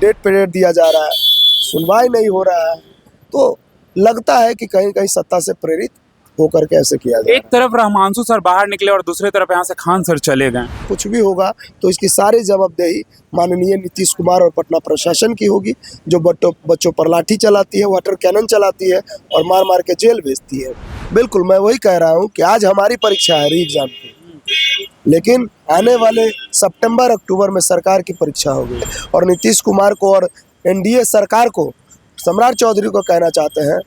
Date पे date दिया जा रहा है, सुनवाई नहीं हो रहा है, तो लगता है कि कहीं कहीं सत्ता से प्रेरित होकर के ऐसे किया जाए। एक तरफ रहमानसू सर बाहर निकले और दूसरी तरफ यहाँ से खान सर चले गए। कुछ भी होगा तो इसकी सारी जवाबदेही माननीय नीतीश कुमार और पटना प्रशासन की होगी, जो बच्चों पर लाठी चलाती है, वाटर कैनन चलाती है और मार मार के जेल भेजती है। बिल्कुल मैं वही कह रहा हूँ कि आज हमारी परीक्षा है री एग्जाम की, लेकिन आने वाले सितंबर अक्टूबर में सरकार की परीक्षा होगी और नीतीश कुमार को और एनडीए सरकार को, सम्राट चौधरी को कहना चाहते हैं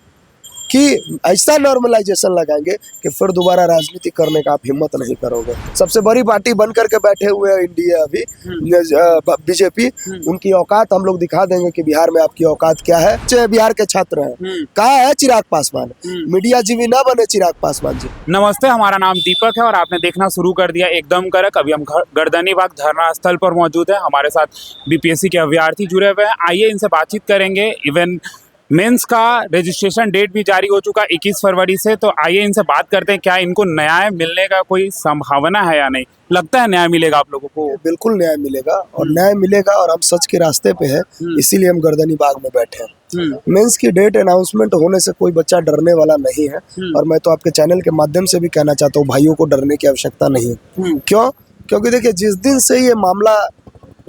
कि ऐसा नॉर्मलाइजेशन लगाएंगे कि फिर दोबारा राजनीति करने का आप हिम्मत नहीं करोगे। सबसे बड़ी पार्टी बन करके बैठे हुए हैं इंडिया अभी बीजेपी, उनकी औकात हम लोग दिखा देंगे कि बिहार में आपकी औकात क्या है। बिहार के छात्र हैं, कहा है चिराग पासवान, मीडिया जीवी ना बने चिराग पासवान जी। नमस्ते, हमारा नाम दीपक है और आपने देखना शुरू कर दिया एकदम कड़क। अभी हम गर्दनी बाग धरना स्थल पर मौजूद है। हमारे साथ बीपीएससी के अभ्यर्थी जुड़े हुए हैं। आइए इनसे बातचीत करेंगे। इवन मेंस का रजिस्ट्रेशन डेट भी जारी हो चुका 21 फरवरी से, तो आइए इनसे बात करते हैं क्या इनको न्याय मिलने का कोई संभावना है या नहीं। लगता है न्याय मिलेगा आप लोगों को? बिल्कुल न्याय मिलेगा और न्याय मिलेगा और हम सच के रास्ते पे हैं, इसीलिए हम गर्दनी बाग में बैठे हैं। मेंस की डेट अनाउंसमेंट होने से कोई बच्चा डरने वाला नहीं है और मैं तो आपके चैनल के माध्यम से भी कहना चाहता हूँ भाइयों को डरने की आवश्यकता नहीं है। क्यों? क्योंकि देखिए जिस दिन से ये मामला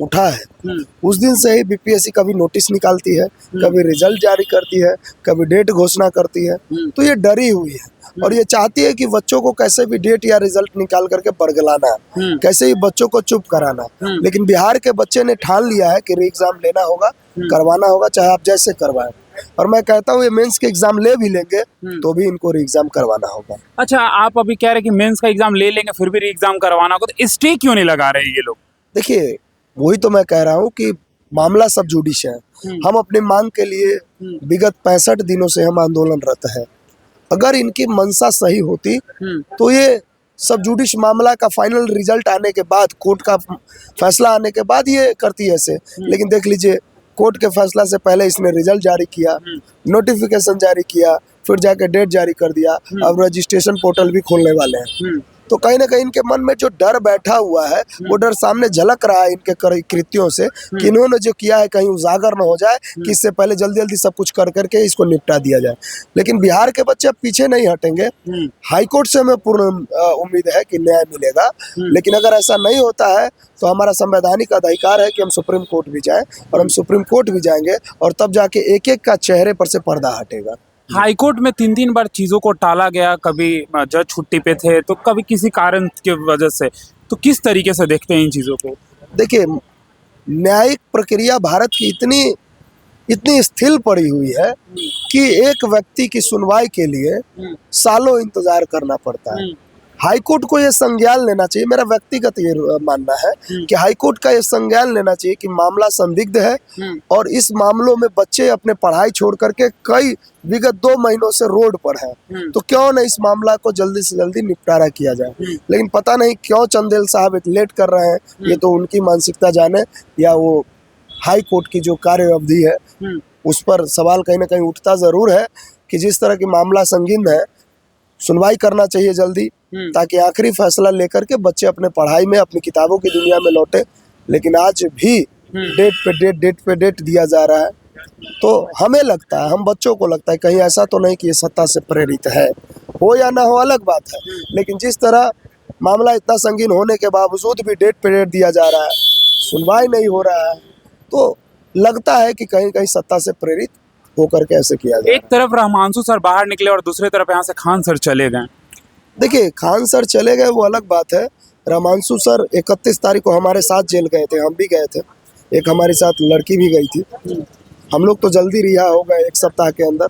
उठा है उस दिन से ही बीपीएससी कभी नोटिस निकालती है, कभी रिजल्ट जारी करती है, कभी डेट घोषणा करती है, तो ये डरी हुई है और ये चाहती है कि बच्चों को कैसे भी डेट या रिजल्ट निकाल करके बरगलाना, कैसे ही बच्चों को चुप कराना। लेकिन बिहार के बच्चे ने ठान लिया है कि री एग्जाम लेना होगा, करवाना होगा, चाहे आप जैसे करवाएं। और मैं कहता हूँ ये मेंस के एग्जाम ले भी लेंगे तो भी इनको री एग्जाम करवाना होगा। अच्छा, आप अभी कह रहे हैं कि मेंस का एग्जाम ले लेंगे फिर भी री एग्जाम करवाना होगा, तो स्टे क्यों नहीं लगा रहे ये लोग? देखिए वही तो मैं कह रहा हूँ कि मामला सब जुडिश है। हम अपनी मांग के लिए विगत 65 दिनों से हम आंदोलनरत है। अगर इनकी मंशा सही होती तो ये सब जुडिश मामला का फाइनल रिजल्ट आने के बाद, कोर्ट का फैसला आने के बाद ये करती है ऐसे। लेकिन देख लीजिए कोर्ट के फैसला से पहले इसने रिजल्ट जारी किया, नोटिफिकेशन जारी किया, फिर जाके डेट जारी कर दिया, अब रजिस्ट्रेशन पोर्टल भी खोलने वाले हैं। तो कहीं ना कहीं इनके मन में जो डर बैठा हुआ है वो डर सामने झलक रहा है इनके कृत्यों से कि इन्होंने जो किया है कहीं उजागर न हो जाए, कि इससे पहले जल्दी जल्दी सब कुछ कर करके इसको निपटा दिया जाए। लेकिन बिहार के बच्चे अब पीछे नहीं हटेंगे। हाईकोर्ट से हमें पूर्ण उम्मीद है कि न्याय मिलेगा, लेकिन अगर ऐसा नहीं होता है तो हमारा संवैधानिक अधिकार है कि हम सुप्रीम कोर्ट भी जाएं और हम सुप्रीम कोर्ट भी जाएंगे और तब जाके एक एक का चेहरे पर से पर्दा हटेगा। हाई कोर्ट में 3-3 बार चीजों को टाला गया, कभी जज छुट्टी पे थे तो कभी किसी कारण की वजह से, तो किस तरीके से देखते हैं इन चीजों को? देखिए न्यायिक प्रक्रिया भारत की इतनी स्थिर पड़ी हुई है कि एक व्यक्ति की सुनवाई के लिए सालों इंतजार करना पड़ता है। हाईकोर्ट को यह संज्ञान लेना चाहिए, मेरा व्यक्तिगत ये मानना है कि हाईकोर्ट का ये संज्ञान लेना चाहिए कि मामला संदिग्ध है और इस मामलों में बच्चे अपने पढ़ाई छोड़ करके कई विगत 2 महीनों से रोड पर है, तो क्यों न इस मामला को जल्दी से जल्दी निपटारा किया जाए। लेकिन पता नहीं क्यों चंदेल साहब लेट कर रहे हैं, ये तो उनकी मानसिकता जाने या वो हाई कोर्ट की जो कार्य अवधि है उस पर सवाल कहीं ना कहीं उठता जरूर है कि जिस तरह की मामला संगीन है सुनवाई करना चाहिए जल्दी, ताकि आखिरी फैसला लेकर के बच्चे अपने पढ़ाई में, अपनी किताबों की दुनिया में लौटे। लेकिन आज भी डेट पे डेट दिया जा रहा है, तो हमें लगता है, हम बच्चों को लगता है कहीं ऐसा तो नहीं कि ये सत्ता से प्रेरित है। हो या ना हो अलग बात है, लेकिन जिस तरह मामला इतना संगीन होने के बावजूद भी डेट पे डेट दिया जा रहा है, सुनवाई नहीं हो रहा है, तो लगता है कि कहीं कहीं सत्ता से प्रेरित होकर के ऐसे किया जाए। एक तरफ रहमानसू सर बाहर निकले और दूसरी तरफ यहाँ से खान सर चले गए। देखिए खान सर चले गए वो अलग बात है। रहमानसू सर 31 तारीख को हमारे साथ जेल गए थे, हम भी गए थे, एक हमारे साथ लड़की भी गई थी। हम लोग तो जल्दी रिहा हो गए 1 सप्ताह के अंदर।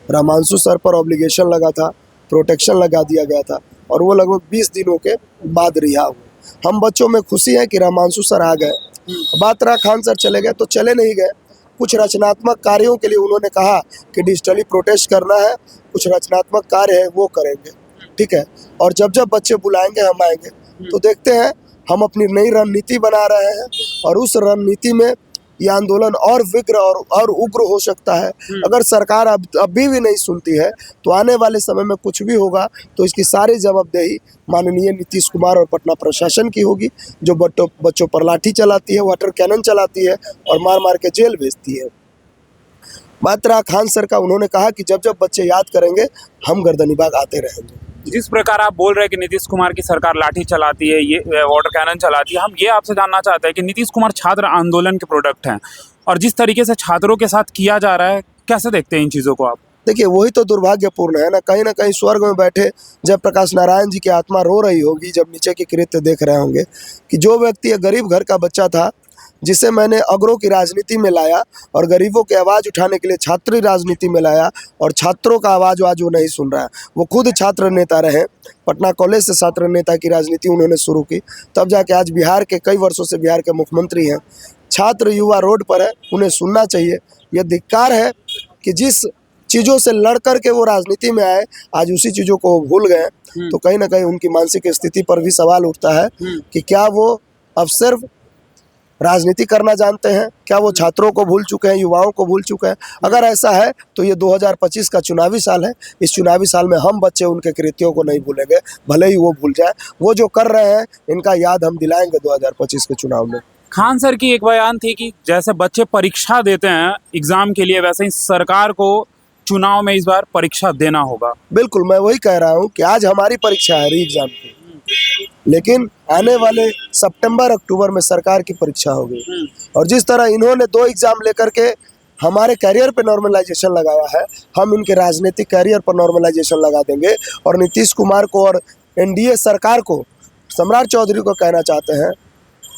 रहमानसू सर पर ऑब्लिगेशन लगा था, प्रोटेक्शन लगा दिया गया था और वो लगभग 20 दिनों के बाद रिहा हुए। हम बच्चों में खुशी है कि रहमानसू सर आ गए। बात रहा खान सर चले गए, तो चले नहीं गए, कुछ रचनात्मक कार्यों के लिए उन्होंने कहा कि डिजिटली प्रोटेस्ट करना है, कुछ रचनात्मक कार्य है वो करेंगे, ठीक है। और जब जब बच्चे बुलाएंगे हम आएंगे, तो देखते हैं हम अपनी नई रणनीति बना रहे हैं और उस रणनीति में ये आंदोलन और विग्र और उग्र हो सकता है। अगर सरकार अभी भी नहीं सुनती है तो आने वाले समय में कुछ भी होगा तो इसकी सारी जवाबदेही माननीय नीतीश कुमार और पटना प्रशासन की होगी, जो बच्चों पर लाठी चलाती है, वाटर कैनन चलाती है और मार मार के जेल भेजती है। बात रहा खान सर का, उन्होंने कहा कि जब जब बच्चे याद करेंगे हम गर्दनीबाग आते रहेंगे। जिस प्रकार आप बोल रहे हैं कि नीतीश कुमार की सरकार लाठी चलाती है, ये वाटर कैनन चलाती है, हम ये आपसे जानना चाहते हैं कि नीतीश कुमार छात्र आंदोलन के प्रोडक्ट हैं और जिस तरीके से छात्रों के साथ किया जा रहा है, कैसे देखते हैं इन चीज़ों को आप? देखिए, वही तो दुर्भाग्यपूर्ण है ना कहीं स्वर्ग में बैठे जयप्रकाश नारायण जी की आत्मा रो रही होगी जब नीचे के कृत्य देख रहे होंगे कि जो व्यक्ति एक गरीब घर का बच्चा था, जिसे मैंने अगरों की राजनीति में लाया और गरीबों की आवाज़ उठाने के लिए छात्री राजनीति में लाया और छात्रों का आवाज़ आज वो नहीं सुन रहा है। वो खुद छात्र नेता रहे, पटना कॉलेज से छात्र नेता की राजनीति उन्होंने शुरू की, तब जाके आज बिहार के कई वर्षों से बिहार के मुख्यमंत्री हैं। छात्र युवा रोड पर है, उन्हें सुनना चाहिए। यह धिक्कार है कि जिस चीज़ों से लड़ कर के वो राजनीति में आए, आज उसी चीज़ों को भूल गए। तो कहीं ना कहीं उनकी मानसिक स्थिति पर भी सवाल उठता है कि क्या वो अब सिर्फ राजनीति करना जानते हैं, क्या वो छात्रों को भूल चुके हैं, युवाओं को भूल चुके हैं। अगर ऐसा है तो ये 2025 का चुनावी साल है। इस चुनावी साल में हम बच्चे उनके कृत्यों को नहीं भूलेंगे, भले ही वो भूल जाए। वो जो कर रहे हैं इनका याद हम दिलाएंगे 2025 के चुनाव में। खान सर की एक बयान थी कि जैसे बच्चे परीक्षा देते हैं एग्जाम के लिए, वैसे ही सरकार को चुनाव में इस बार परीक्षा देना होगा। बिल्कुल, मैं वही कह रहा हूँ कि आज हमारी परीक्षा है री एग्जाम की, लेकिन आने वाले सितंबर अक्टूबर में सरकार की परीक्षा होगी। और जिस तरह इन्होंने 2 एग्जाम लेकर के हमारे कैरियर पे नॉर्मलाइजेशन लगाया है, हम इनके राजनीतिक कैरियर पर नॉर्मलाइजेशन लगा देंगे। और नीतीश कुमार को और एनडीए सरकार को, सम्राट चौधरी को कहना चाहते हैं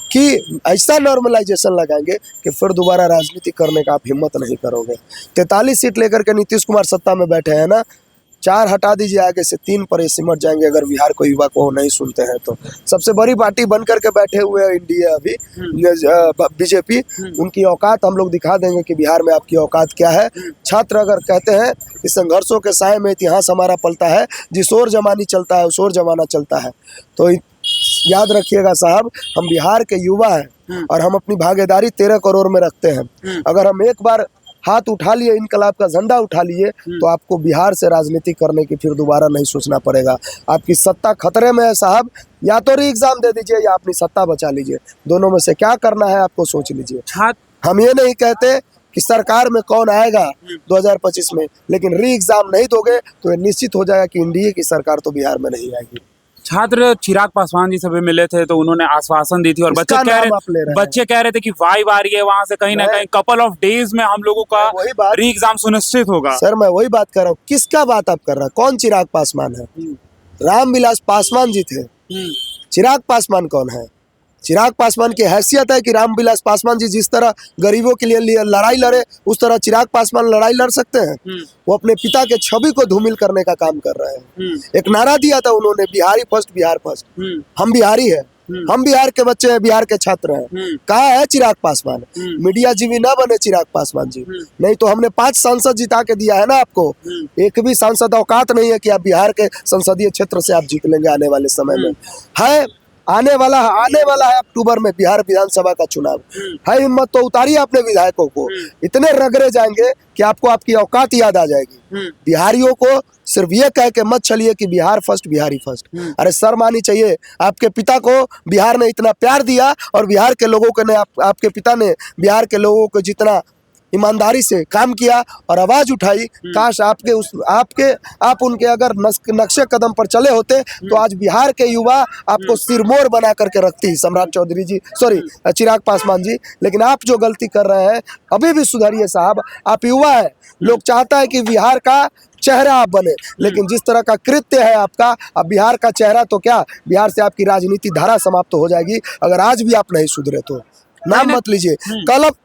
कि ऐसा नॉर्मलाइजेशन लगाएंगे कि फिर दोबारा राजनीति करने का आप हिम्मत नहीं करोगे। 43 सीट लेकर के नीतीश कुमार सत्ता में बैठे हैं ना, 4 हटा दीजिए आगे से, 3 पर ये सिमट जाएंगे अगर बिहार को युवा को नहीं सुनते हैं तो। सबसे बड़ी पार्टी बन करके बैठे हुए हैं इंडिया अभी बीजेपी। उनकी औकात हम लोग दिखा देंगे कि बिहार में आपकी औकात क्या है। छात्र अगर कहते हैं कि संघर्षों के साए में इतिहास हमारा पलता है, जिस ओर जमानी चलता है उस ओर जमाना चलता है, तो याद रखिएगा साहब, हम बिहार के युवा हैं और हम अपनी भागीदारी 13 करोड़ में रखते हैं। अगर हम एक बार हाथ उठा लिए, इनकलाब का झंडा उठा लिए, तो आपको बिहार से राजनीति करने की फिर दोबारा नहीं सोचना पड़ेगा। आपकी सत्ता खतरे में है साहब, या तो री एग्जाम दे दीजिए या अपनी सत्ता बचा लीजिए। दोनों में से क्या करना है आपको सोच लीजिए। हम ये नहीं कहते कि सरकार में कौन आएगा 2025 में, लेकिन री एग्जाम नहीं दोगे तो ये निश्चित हो जाएगा कि एनडीए की सरकार तो बिहार में नहीं आएगी। छात्र चिराग पासवान जी से भी मिले थे तो उन्होंने आश्वासन दी थी और बच्चे कह रहे थे कि वाइब आ रही है वहां से, कहीं ना कहीं कपल ऑफ डेज में हम लोगों का री एग्जाम सुनिश्चित होगा। सर मैं वही बात कर रहा हूँ, किसका बात आप कर रहे हैं? कौन चिराग पासवान है? रामविलास पासवान जी थे। चिराग पासवान कौन है? चिराग पासवान की हैसियत है कि रामविलास पासवान जी जिस तरह गरीबों के लिए लड़ाई लड़े, उस तरह चिराग पासवान लड़ाई लड़ सकते हैं? वो अपने पिता के छवि को धूमिल करने का काम कर रहे हैं। एक नारा दिया था उन्होंने, बिहारी फर्स्ट, बिहार फर्स्ट। हम बिहारी है, हम बिहार के बच्चे हैं, बिहार के छात्र हैं। कहाँ है चिराग पासवान? मीडिया जीवी ना बने चिराग पासवान जी, नहीं तो हमने 5 सांसद जिता के दिया है ना आपको। एक भी सांसद औकात नहीं है कि आप बिहार के संसदीय क्षेत्र से आप जीत लेंगे आने वाले समय में। है आने वाला है अक्टूबर में बिहार विधानसभा का चुनाव है। हिम्मत तो उतारिए अपने विधायकों को, इतने रगड़े जाएंगे कि आपको आपकी औकात याद आ जाएगी। बिहारियों को सिर्फ ये कह के मत चलिए कि बिहार फर्स्ट, बिहारी फर्स्ट। अरे शर्म आनी चाहिए। आपके पिता को बिहार ने इतना प्यार दिया और बिहार के लोगों को ने आपके पिता ने बिहार के लोगों को जितना ईमानदारी से काम किया और आवाज उठाई, काश आप उनके अगर नक्शे कदम पर चले होते तो आज बिहार के युवा आपको सिरमौर बना करके रखती, सम्राट चौधरी जी, सॉरी चिराग पासवान जी। लेकिन आप जो गलती कर रहे हैं अभी भी सुधरिए साहब। आप युवा है, लोग चाहता है कि बिहार का चेहरा आप बने, लेकिन जिस तरह का कृत्य है आपका, अब बिहार का चेहरा तो क्या, बिहार से आपकी राजनीति धारा समाप्त हो जाएगी अगर आज भी आप नहीं सुधरे तो। नाम मत लीजिए।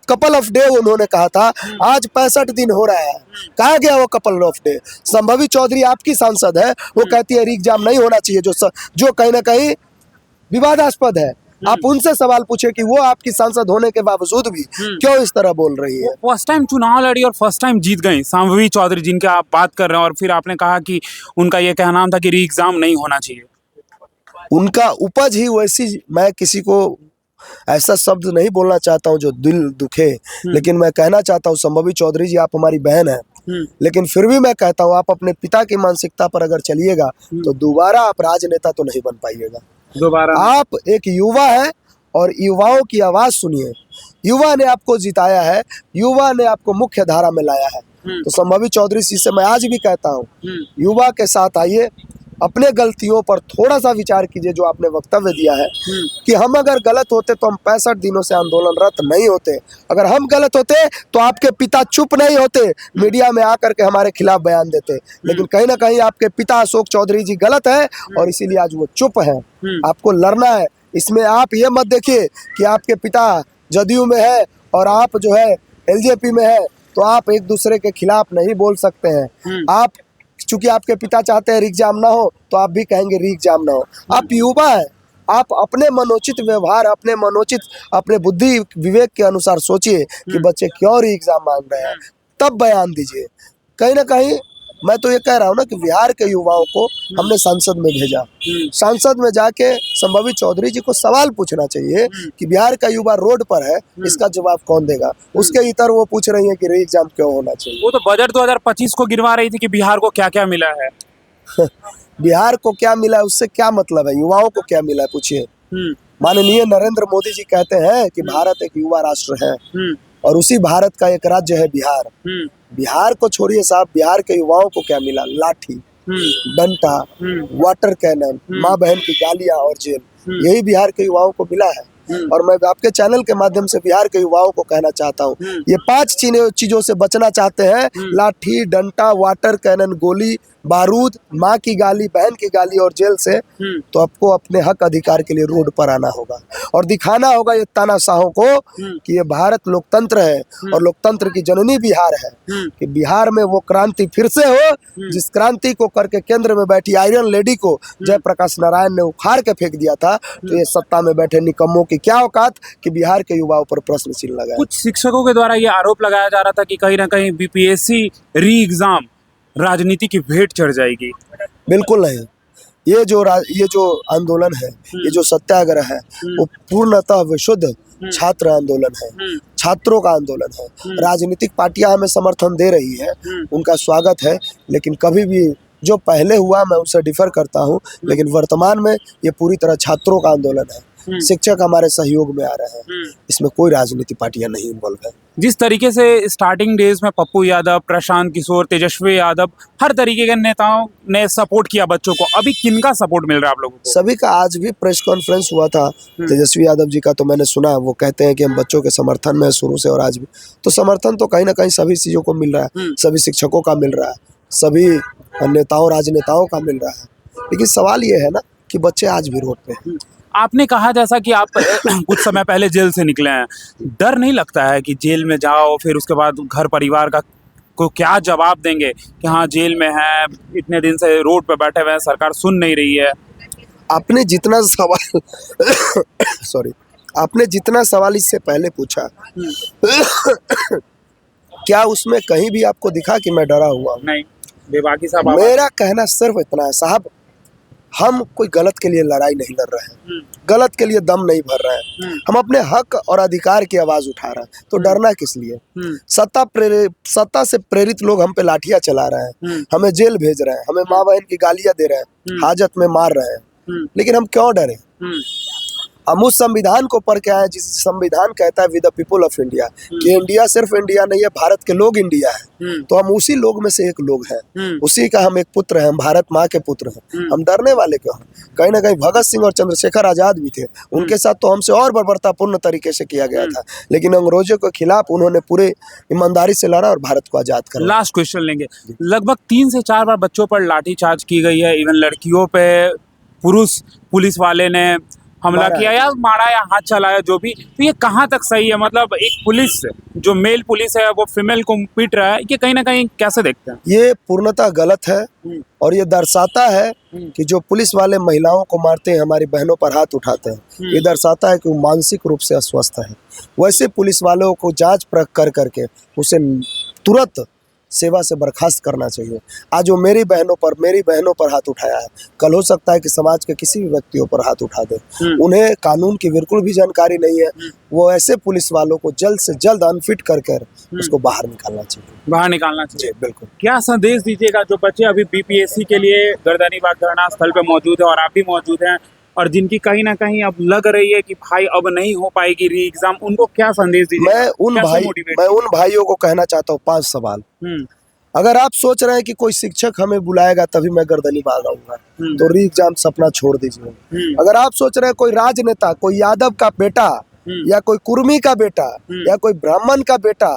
कपल ऑफ डे उन्होंने कहा था, आज 65 दिन हो रहा है, कहा गया वो couple of day? Shambhavi Choudhary आपकी सांसद है, वो कहती है री एग्जाम नहीं होना चाहिए, जो कहीं ना कहीं विवादास्पद है। आप उनसे सवाल पूछे कि वो आपकी सांसद होने के बावजूद भी क्यों इस तरह बोल रही है। फर्स्ट टाइम चुनाव लड़ी और फर्स्ट टाइम जीत गई संभवी चौधरी जिनके आप बात कर रहे हैं, और फिर आपने कहा कि उनका ये कहना था कि री एग्जाम नहीं होना चाहिए। उनका उपज ही वैसी, मैं किसी को ऐसा शब्द नहीं बोलना चाहता हूँ जो दिल दुखे, लेकिन मैं कहना चाहता हूँ संभवी चौधरी जी, आप हमारी बहन है, लेकिन फिर भी मैं कहता हूँ आप अपने पिता की मानसिकता पर अगर चलिएगा तो दोबारा आप राजनेता तो नहीं बन पाइएगा। दोबारा आप एक युवा है और युवाओं की आवाज सुनिए। युवा ने आपको जिताया है, युवा ने आपको मुख्य धारा में लाया है। तो संभवी चौधरी जी से मैं आज भी कहता हूँ, युवा के साथ आइए, अपने गलतियों पर थोड़ा सा विचार कीजिए। जो आपने वक्तव्य दिया है कि हम अगर गलत होते तो हम 65 दिनों से आंदोलनरत नहीं होते, अगर हम गलत होते तो आपके पिता चुप नहीं होते, मीडिया में आकर के हमारे खिलाफ बयान देते। लेकिन कहीं ना कहीं आपके पिता अशोक चौधरी जी गलत है और इसीलिए आज वो चुप है। आपको लड़ना है। इसमें आप ये मत देखिए कि आपके पिता जदयू में है और आप जो है एलजेपी में है, तो आप एक दूसरे के खिलाफ नहीं बोल सकते हैं। आप चूंकि आपके पिता चाहते हैं री एग्जाम ना हो, तो आप भी कहेंगे री एग्जाम ना हो। आप युवा है, आप अपने मनोचित व्यवहार, अपने बुद्धि विवेक के अनुसार सोचिए कि बच्चे क्यों री एग्जाम मांग रहे हैं, तब बयान दीजिए। कहीं ना कहीं मैं तो ये कह रहा हूँ ना कि बिहार के युवाओं को हमने संसद में भेजा, संसद में जाके संभवी चौधरी जी को सवाल पूछना चाहिए कि बिहार का युवा रोड पर है, इसका जवाब कौन देगा। उसके इतर वो पूछ रही है कि री एग्जाम क्यों होना चाहिए। वो तो बजट 2025 को गिनवा रही थी कि बिहार को क्या क्या मिला है। बिहार को क्या मिला है उससे क्या मतलब है, युवाओं को क्या मिला है पूछिए। माननीय नरेंद्र मोदी जी कहते हैं कि भारत एक युवा राष्ट्र है और उसी भारत का एक राज्य है बिहार। बिहार को छोड़िए साहब, बिहार के युवाओं को क्या मिला? लाठी, डंडा, वाटर कैनन, माँ बहन की गालियां और जेल, यही बिहार के युवाओं को मिला है। और मैं आपके चैनल के माध्यम से बिहार के युवाओं को कहना चाहता हूँ, ये 5 चीजों से बचना चाहते हैं, लाठी, डंडा, वाटर कैनन, गोली बारूद, माँ की गाली, बहन की गाली और जेल से, तो आपको अपने हक अधिकार के लिए रोड पर आना होगा और दिखाना होगा ये तानाशाहों को कि ये भारत लोकतंत्र है और लोकतंत्र की जननी बिहार है। कि बिहार में वो क्रांति फिर से हो जिस क्रांति को करके केंद्र में बैठी आयरन लेडी को जयप्रकाश नारायण ने उखाड़ के फेंक दिया था। तो ये सत्ता में बैठे निकम्मों की क्या औकात कि बिहार के युवाओं पर प्रश्न चिन्ह लगाए। कुछ शिक्षकों के द्वारा ये आरोप लगाया जा रहा था कि कहीं ना कहीं बीपीएससी री एग्जाम राजनीति की भेंट चढ़ जाएगी। बिल्कुल नहीं। ये जो आंदोलन है, ये जो सत्याग्रह है, वो पूर्णतः विशुद्ध छात्र आंदोलन है, छात्रों का आंदोलन है। राजनीतिक पार्टियां हमें समर्थन दे रही है, उनका स्वागत है, लेकिन कभी भी जो पहले हुआ मैं उससे डिफर करता हूं, लेकिन वर्तमान में ये पूरी तरह छात्रों का आंदोलन है। शिक्षक हमारे सहयोग में आ रहे हैं, इसमें कोई राजनीतिक पार्टियां नहीं इन्वॉल्व है। जिस तरीके से स्टार्टिंग डेज में पप्पू यादव, प्रशांत किशोर, तेजस्वी यादव, हर तरीके के नेताओं ने सपोर्ट किया बच्चों को, अभी किनका सपोर्ट मिल रहा है आप लोगों को? सभी का। आज भी प्रेस कॉन्फ्रेंस हुआ था तेजस्वी यादव जी का, तो मैंने सुना वो कहते हैं कि हम बच्चों के समर्थन में शुरू से और आज भी। तो समर्थन तो कहीं ना कहीं सभी चीजों को मिल रहा है, सभी शिक्षकों का मिल रहा है, सभी नेताओं राजनेताओं का मिल रहा है। लेकिन सवाल ये है ना कि बच्चे आज भी रोड पे हैं। आपने कहा जैसा कि आप कुछ समय पहले जेल से निकले हैं, डर नहीं लगता है कि जेल में जाओ फिर उसके बाद घर परिवार का को क्या जवाब देंगे कि हाँ जेल में है, इतने दिन से रोड पे बैठे हुए हैं, सरकार सुन नहीं रही है? आपने जितना सवाल आपने जितना सवाल इससे पहले पूछा क्या उसमें कहीं भी आपको दिखा कि मैं डरा हुआ? नहीं, बेबाकी साहब। मेरा कहना सिर्फ इतना है साहब, हम कोई गलत के लिए लड़ाई नहीं लड़ रहे हैं, गलत के लिए दम नहीं भर रहे हैं, हम अपने हक और अधिकार की आवाज उठा रहे हैं। तो डरना किस लिए? सत्ता से प्रेरित लोग हम पे लाठियां चला रहे हैं, हमें जेल भेज रहे हैं, हमें माँ बहन की गालियां दे रहे हैं, हाजत में मार रहे हैं, लेकिन हम क्यों डरे? हम उस संविधान को पढ़ के आए जिस संविधान कहता है with the people of India, कि इंडिया सिर्फ इंडिया नहीं है, भारत के लोग इंडिया है। तो हम उसी लोग में से एक लोग हैं, उसी का हम एक पुत्र हैं, हम भारत माँ के पुत्र हैं। हम डरने वाले क्यों हैं? कहीं ना कहीं भगत सिंह और चंद्रशेखर आजाद भी थे, उनके साथ तो हमसे और बर्बरतापूर्ण तरीके से किया गया था, लेकिन अंग्रेजों के खिलाफ उन्होंने पूरे ईमानदारी से लड़ा और भारत को आजाद कर। लास्ट क्वेश्चन लेंगे। लगभग 3 से 4 बार बच्चों पर लाठीचार्ज की गई है, इवन लड़कियों पे पुरुष पुलिस वाले ने हमला किया या मारा या हाथ चलाया, जो भी। तो ये कहाँ तक सही है? मतलब एक पुलिस जो मेल पुलिस है वो फीमेल को पीट रहा है, ये कहीं ना कहीं कैसे देखते हैं? ये पूर्णतः गलत है और ये दर्शाता है कि जो पुलिस वाले महिलाओं को मारते हैं, हमारी बहनों पर हाथ उठाते हैं, ये दर्शाता है कि वो मानसिक रूप से अस्वस्थ है। वैसे पुलिस वालों को जांच परख कर करके उसे तुरंत सेवा से बर्खास्त करना चाहिए। आज वो मेरी बहनों पर हाथ उठाया है, कल हो सकता है कि समाज के किसी भी व्यक्तियों पर हाथ उठा दे। उन्हें कानून की बिल्कुल भी जानकारी नहीं है। वो ऐसे पुलिस वालों को जल्द से जल्द अनफिट कर उसको बाहर निकालना चाहिए। बाहर निकालना चाहिए। जी बिल्कुल। क्या संदेश दीजिएगा जो बच्चे अभी बीपीएससी के लिए गर्दनीबाग धरना स्थल पे मौजूद है और आप भी मौजूद हैं, और जिनकी कहीं ना कहीं अब लग रही है कि भाई अब नहीं हो पाएगी री एग्जाम, उनको क्या संदेश दीजिएगा? मैं उन भाइयों को कहना चाहता हूँ 5 सवाल। अगर आप सोच रहे हैं कि कोई शिक्षक हमें बुलाएगा तभी मैं गर्दनीबाग आऊंगा, तो री एग्जाम सपना छोड़ दीजिए। अगर आप सोच रहे हैं कोई राजनेता, कोई यादव का बेटा या कोई कुर्मी का बेटा या कोई ब्राह्मण का बेटा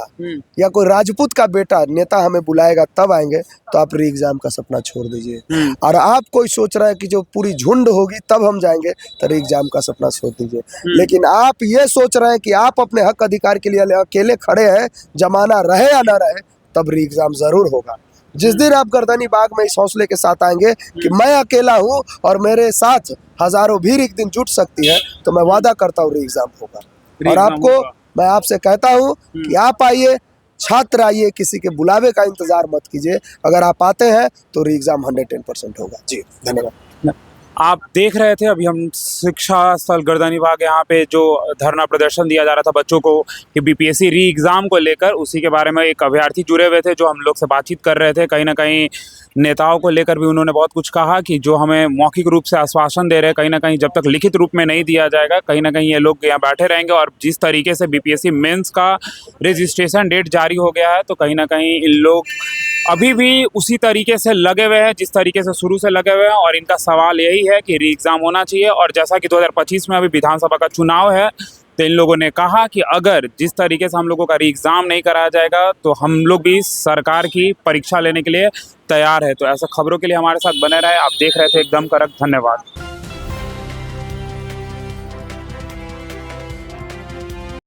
या कोई राजपूत का बेटा नेता हमें बुलाएगा तब आएंगे, तो आप री एग्जाम का सपना छोड़ दीजिए। और आप कोई सोच रहा है कि जो पूरी झुंड होगी तब हम जाएंगे, तो री एग्जाम का सपना छोड़ दीजिए। लेकिन आप ये सोच रहे हैं कि आप अपने हक अधिकार के लिए अकेले खड़े हैं, जमाना रहे या ना रहे, तब री एग्जाम जरूर होगा। जिस दिन आप गर्दनीबाग में इस हौसले के साथ आएंगे कि मैं अकेला हूं और मेरे साथ हजारों भीड़ एक दिन जुट सकती है, तो मैं वादा करता हूँ री एग्जाम होगा। और आपको मैं आपसे कहता हूँ कि आप आइए, छात्र आइए, किसी के बुलावे का इंतजार मत कीजिए। अगर आप आते हैं तो री एग्जाम 110% होगा। जी धन्यवाद। आप देख रहे थे अभी हम शिक्षा स्थल गर्दनीबाग यहाँ पे जो धरना प्रदर्शन दिया जा रहा था बच्चों को कि बीपीएससी री एग्ज़ाम को लेकर, उसी के बारे में एक अभ्यर्थी जुड़े हुए थे जो हम लोग से बातचीत कर रहे थे। कहीं ना कहीं नेताओं को लेकर भी उन्होंने बहुत कुछ कहा कि जो हमें मौखिक रूप से आश्वासन दे रहे हैं, कहीं ना कहीं जब तक लिखित रूप में नहीं दिया जाएगा, कहीं ना कहीं ये लोग यहाँ बैठे रहेंगे। और जिस तरीके से बीपीएससी मेंस का रजिस्ट्रेशन डेट जारी हो गया है, तो कहीं ना कहीं इन लोग अभी भी उसी तरीके से लगे हुए हैं जिस तरीके से शुरू से लगे हुए हैं। और इनका सवाल यही है कि री एग्ज़ाम होना चाहिए। और जैसा कि 2025 में अभी विधानसभा का चुनाव है, तो इन लोगों ने कहा कि अगर जिस तरीके से हम लोगों का री एग्ज़ाम नहीं कराया जाएगा तो हम लोग भी सरकार की परीक्षा लेने के लिए तैयार है। तो ऐसे खबरों के लिए हमारे साथ बने रहे। आप देख रहे थे एकदम कड़क। धन्यवाद।